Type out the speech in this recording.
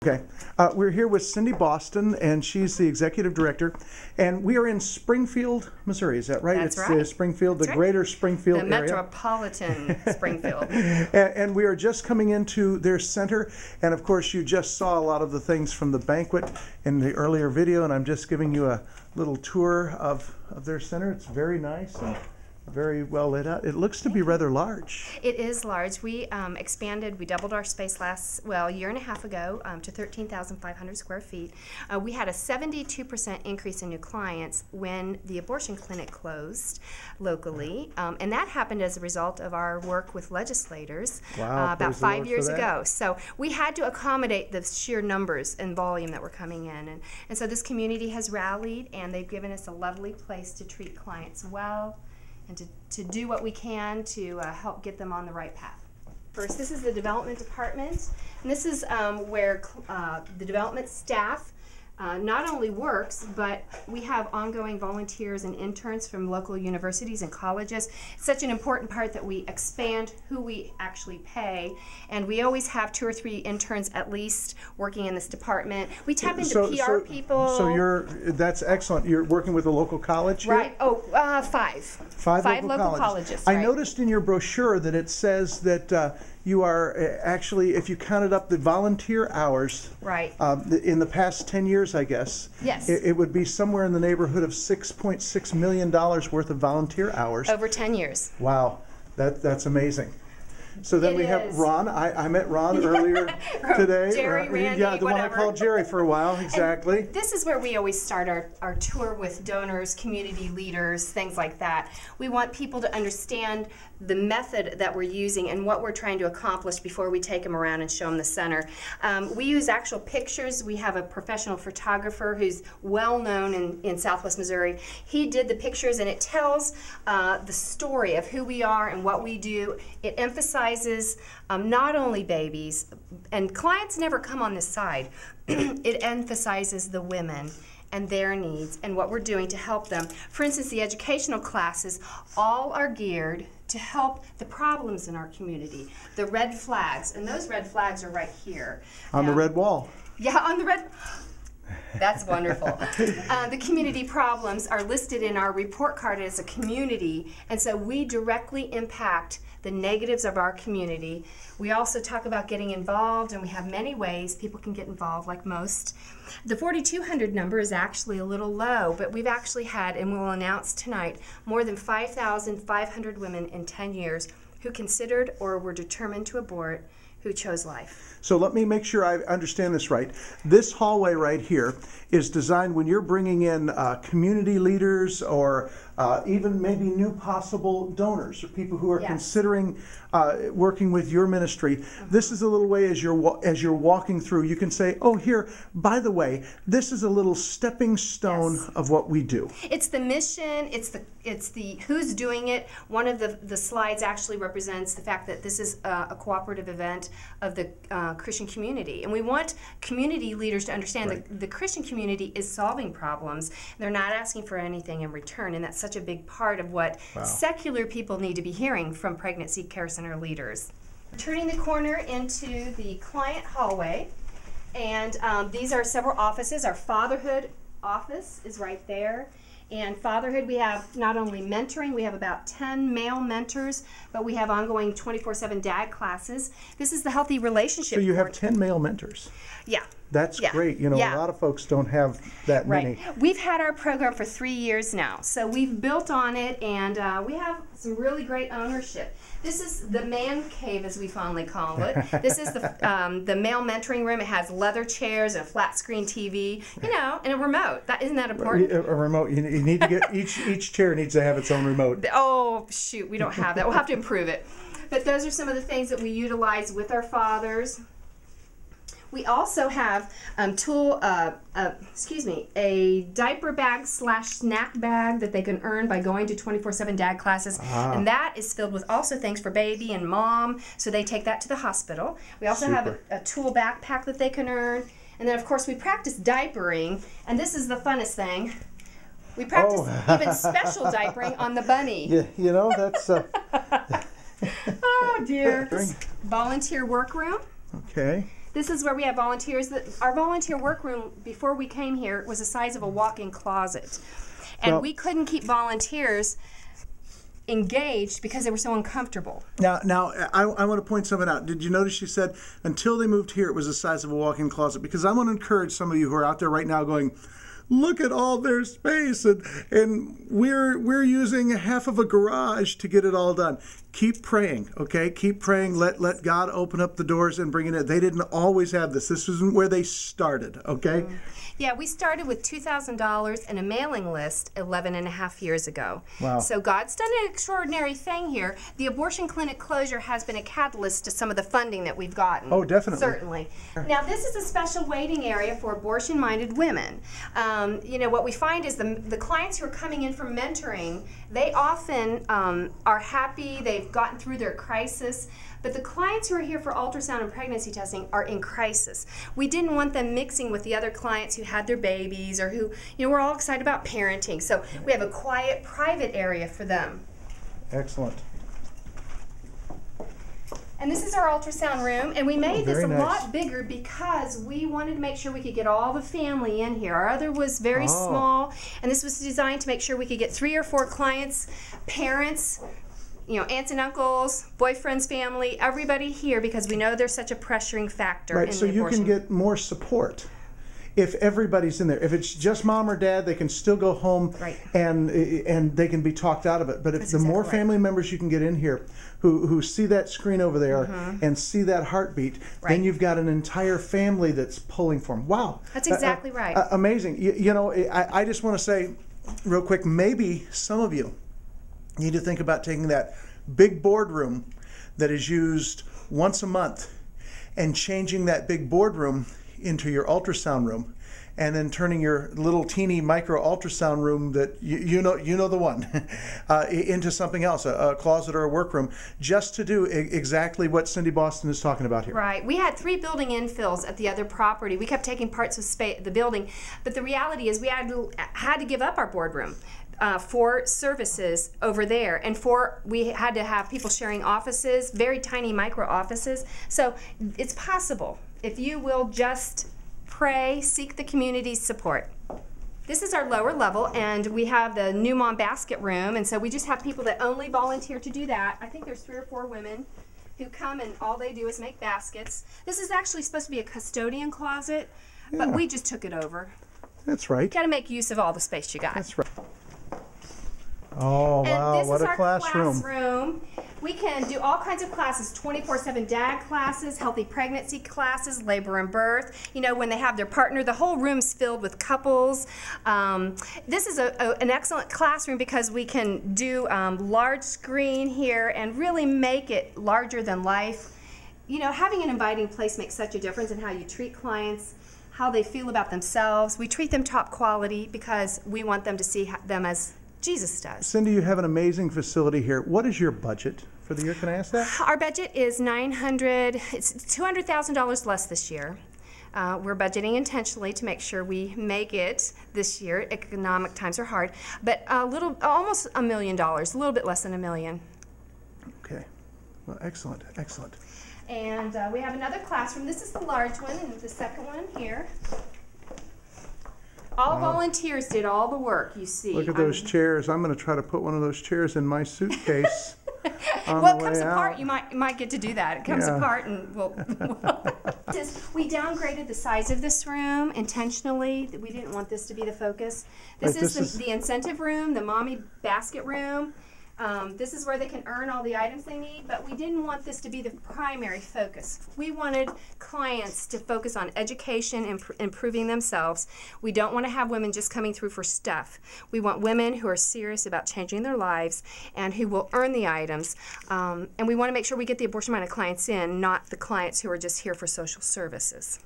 Okay, we're here with Cindy Boston, and she's the executive director, and we are in Springfield, Missouri. Is that right? That's it's right. Springfield, That's the right. greater Springfield the area. metropolitan Springfield. And we are just coming into their center, and of course you just saw a lot of the things from the banquet in the earlier video, and I'm just giving you a little tour of their center. It's very nice and very well lit out. It looks to be rather large. It is large. We expanded. We doubled our space a year and a half ago to 13,500 square feet. We had a 72% increase in new clients when the abortion clinic closed locally, and that happened as a result of our work with legislators about 5 years ago. So we had to accommodate the sheer numbers and volume that were coming in, and so this community has rallied, and they've given us a lovely place to treat clients well, and to do what we can to help get them on the right path. First, this is the development department, and this is where the development staff not only works, but we have ongoing volunteers and interns from local universities and colleges. It's such an important part that we expand who we actually pay, and we always have 2 or 3 interns at least working in this department. We tap into PR people. So that's excellent. You're working with a local college here? Right. Oh, 5. 5 local colleges. Right. I noticed in your brochure that it says that you are actually, if you counted up the volunteer hours, right, in the past 10 years, I guess, yes, it would be somewhere in the neighborhood of $6.6 million worth of volunteer hours. Over 10 years. Wow, that's amazing. So then we have Ron. I met Ron earlier today. Jerry, Randy, yeah, the whatever. one I called Jerry for a while, exactly. And this is where we always start our tour with donors, community leaders, things like that. We want people to understand the method that we're using and what we're trying to accomplish before we take them around and show them the center. We use actual pictures. We have a professional photographer who's well known in Southwest Missouri. He did the pictures, and it tells the story of who we are and what we do. It emphasizes not only babies, and clients never come on this side. It emphasizes the women and their needs and what we're doing to help them. For instance, the educational classes all are geared to help the problems in our community, the red flags, and those red flags are right here. On the red wall. Yeah, on the red. That's wonderful. The community problems are listed in our report card as a community, and so we directly impact the negatives of our community. We also talk about getting involved, and we have many ways people can get involved, like most. The 4,200 number is actually a little low, but we've actually had, and we'll announce tonight, more than 5,500 women in 10 years who considered or were determined to abort, who chose life. So let me make sure I understand this right. This hallway right here is designed when you're bringing in community leaders or even maybe new possible donors or people who are considering working with your ministry. This is a little way as you're walking through, you can say, oh, here, by the way, this is a little stepping stone of what we do. It's the mission, it's the who's doing it. One of the slides actually represents the fact that this is a cooperative event of the Christian community, and we want community leaders to understand that the Christian community is solving problems. They're not asking for anything in return, and that's such a big part of what secular people need to be hearing from pregnancy care center leaders. Turning the corner into the client hallway, and these are several offices. Our fatherhood office is right there. And fatherhood, we have not only mentoring, we have about 10 male mentors, but we have ongoing 24/7 dad classes. This is the healthy relationship. So you have 10 male mentors. Yeah. That's great. You know, a lot of folks don't have that many. We've had our program for 3 years now, so we've built on it, and we have some really great ownership. This is the man cave, as we fondly call it. This is the male mentoring room. It has leather chairs and a flat screen TV, you know, and a remote. Isn't that important? A remote. You need to get each chair needs to have its own remote. Oh shoot, we don't have that. We'll have to improve it. But those are some of the things that we utilize with our fathers. We also have a diaper bag / snack bag that they can earn by going to 24/7 dad classes, and that is filled with also things for baby and mom, so they take that to the hospital. We also have a tool backpack that they can earn, and then of course we practice diapering, and this is the funnest thing. We practice even special diapering on the bunny. Yeah, you know, that's oh dear. Volunteer workroom. Okay. This is where we have volunteers. Our volunteer workroom before we came here was the size of a walk-in closet. And we couldn't keep volunteers engaged because they were so uncomfortable. Now, I want to point something out. Did you notice she said until they moved here it was the size of a walk-in closet? Because I want to encourage some of you who are out there right now going, look at all their space, and we're using half of a garage to get it all done. Keep praying, okay? Keep praying. Let God open up the doors and bring it in. They didn't always have this. This isn't where they started, okay? Yeah, we started with $2,000 and a mailing list 11 and a half years ago. Wow. So God's done an extraordinary thing here. The abortion clinic closure has been a catalyst to some of the funding that we've gotten. Oh, definitely. Certainly. Now, this is a special waiting area for abortion-minded women. You know, what we find is the clients who are coming in for mentoring, they often are happy, they've gotten through their crisis, but the clients who are here for ultrasound and pregnancy testing are in crisis. We didn't want them mixing with the other clients who had their babies or who, you know, we're all excited about parenting. So we have a quiet, private area for them. Excellent. And this is our ultrasound room, and we made this a lot bigger because we wanted to make sure we could get all the family in here. Our other was very small, and this was designed to make sure we could get 3 or 4 clients, parents, you know, aunts and uncles, boyfriend's family, everybody here, because we know there's such a pressuring factor in the abortion. Right, so you can get more support if everybody's in there. If it's just mom or dad, they can still go home and they can be talked out of it. But if the more family members you can get in here who see that screen over there and see that heartbeat, then you've got an entire family that's pulling for them. Wow. That's exactly right. Amazing. You know, I just want to say real quick, maybe some of you need to think about taking that big boardroom that is used once a month and changing that big boardroom into your ultrasound room, and then turning your little teeny micro ultrasound room that you know the one into something else, a closet or a workroom, just to do exactly what Cindy Boston is talking about here. Right. We had 3 building infills at the other property. We kept taking parts of the building, but the reality is we had to give up our boardroom. For services over there, and we had to have people sharing offices, very tiny micro offices. So it's possible if you will just pray, seek the community's support. This is our lower level, and we have the new mom basket room, and so we just have people that only volunteer to do that. I think there's 3 or 4 women who come and all they do is make baskets. This is actually supposed to be a custodian closet, but we just took it over. That's right. You got to make use of all the space you got. That's right. Oh, wow, what a classroom. We can do all kinds of classes, 24/7 dad classes, healthy pregnancy classes, labor and birth. You know, when they have their partner, the whole room's filled with couples. This is an excellent classroom because we can do large screen here and really make it larger than life. You know, having an inviting place makes such a difference in how you treat clients, how they feel about themselves. We treat them top quality because we want them to see them as Jesus does. Cindy, you have an amazing facility here. What is your budget for the year? Can I ask that? Our budget is it's $200,000 less this year. We're budgeting intentionally to make sure we make it this year. Economic times are hard, but almost $1 million, a little bit less than $1 million. Okay, well, excellent, excellent. And we have another classroom. This is the large one, and the second one here. All volunteers did all the work, you see. Look at those chairs. I'm going to try to put one of those chairs in my suitcase. Well, it comes apart. You might get to do that. It comes apart, and we downgraded the size of this room intentionally. We didn't want this to be the focus. This is the incentive room, the mommy basket room. This is where they can earn all the items they need, but we didn't want this to be the primary focus. We wanted clients to focus on education and improving themselves. We don't want to have women just coming through for stuff. We want women who are serious about changing their lives and who will earn the items. And we want to make sure we get the abortion-minded clients in, not the clients who are just here for social services.